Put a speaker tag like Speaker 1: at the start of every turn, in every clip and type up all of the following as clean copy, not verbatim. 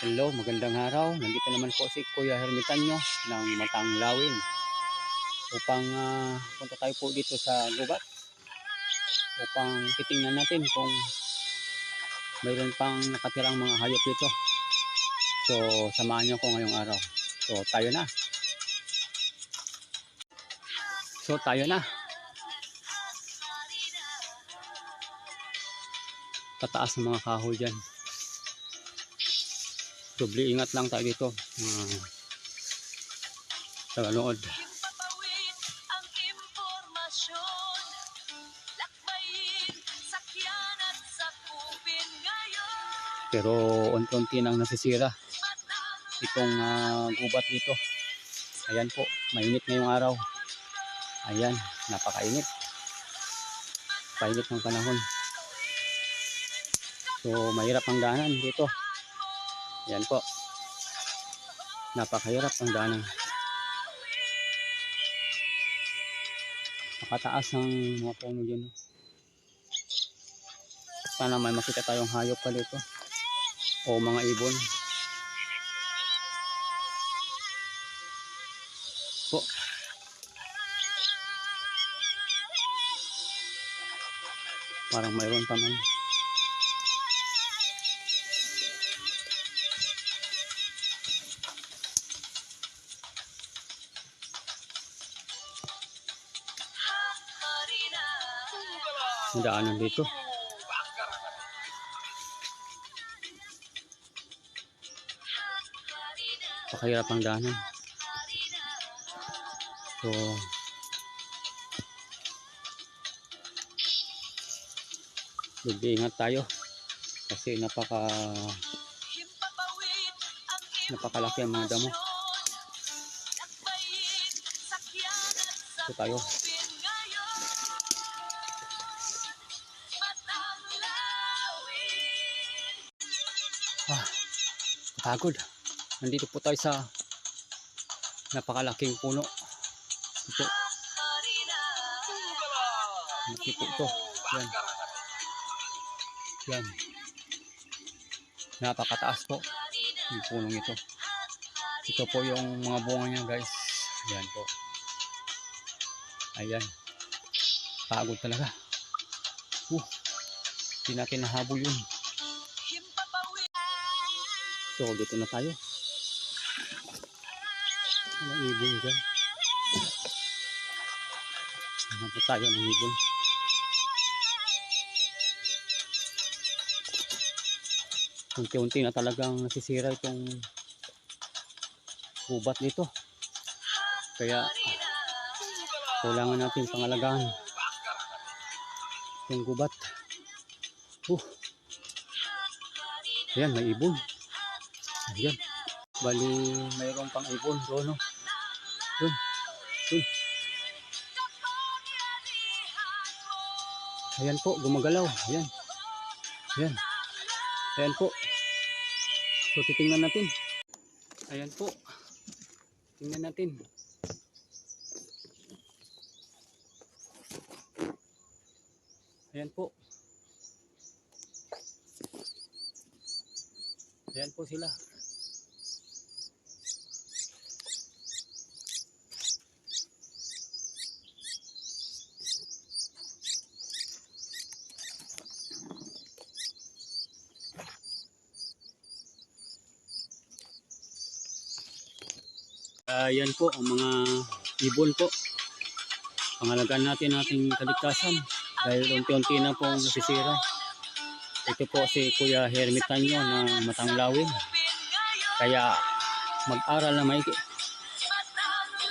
Speaker 1: Hello, magandang araw. Nandito naman po si Kuya Hermitanyo ng Matang Lawin upang punta tayo po dito sa gubat upang titingnan natin kung mayroon pang nakatirang mga hayop dito. So, samahan niyo ko ngayong araw. So, tayo na. Tataas ng mga kahoy dyan. Doble ingat lang tayo dito. Taganood. Pero unti-unti nang nasisira itong gubat dito. Ayan po, mainit ngayong araw. Ayan, napakainit. Painit ng panahon. So, mahirap ang daanan dito. Ayan po. Napakahirap ang daanan. Nakataas ng mga puno dyan. Sana may makita tayong hayop pa dito. O mga ibon. Po. Parang mayroon pa man. Daanan dito. Pakahirap ang daanan. So, ingat tayo kasi napakalaki ang mga damo. So tayo. Pagod. Nandito po tayo sa napakalaking puno. Ito. Malaki po ito. Yan. Yan. Napakataas po yung punong ito. Ito po yung mga bunga niya, guys. Yan po. Ayan. Pagod talaga. Hindi natin nahabol yun. So, dito na tayo. May ibon dyan. Ano po tayo ng ibon? Unti-unti na talagang nasisira itong gubat dito. Kaya, kailangan natin pangalagaan itong gubat. Ayan, may ibon. Ayan. Bali, mayroon pang ibon doon, no? Doon. Ayan po, gumagalaw. Ayan. Ayan. Ayan po. So, titingnan natin. Ayan po. Tingnan natin. Ayan po. Ayan po sila. Ayan po ang mga ibon po. Pangalagaan natin ating kaligtasan dahil unti-unti na pong nasisira. Ito po si Kuya Hermitanyo ng Matang Lawin. Kaya mag-aral na maigi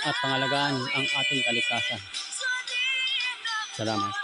Speaker 1: at pangalagaan ang ating kaligtasan. Salamat.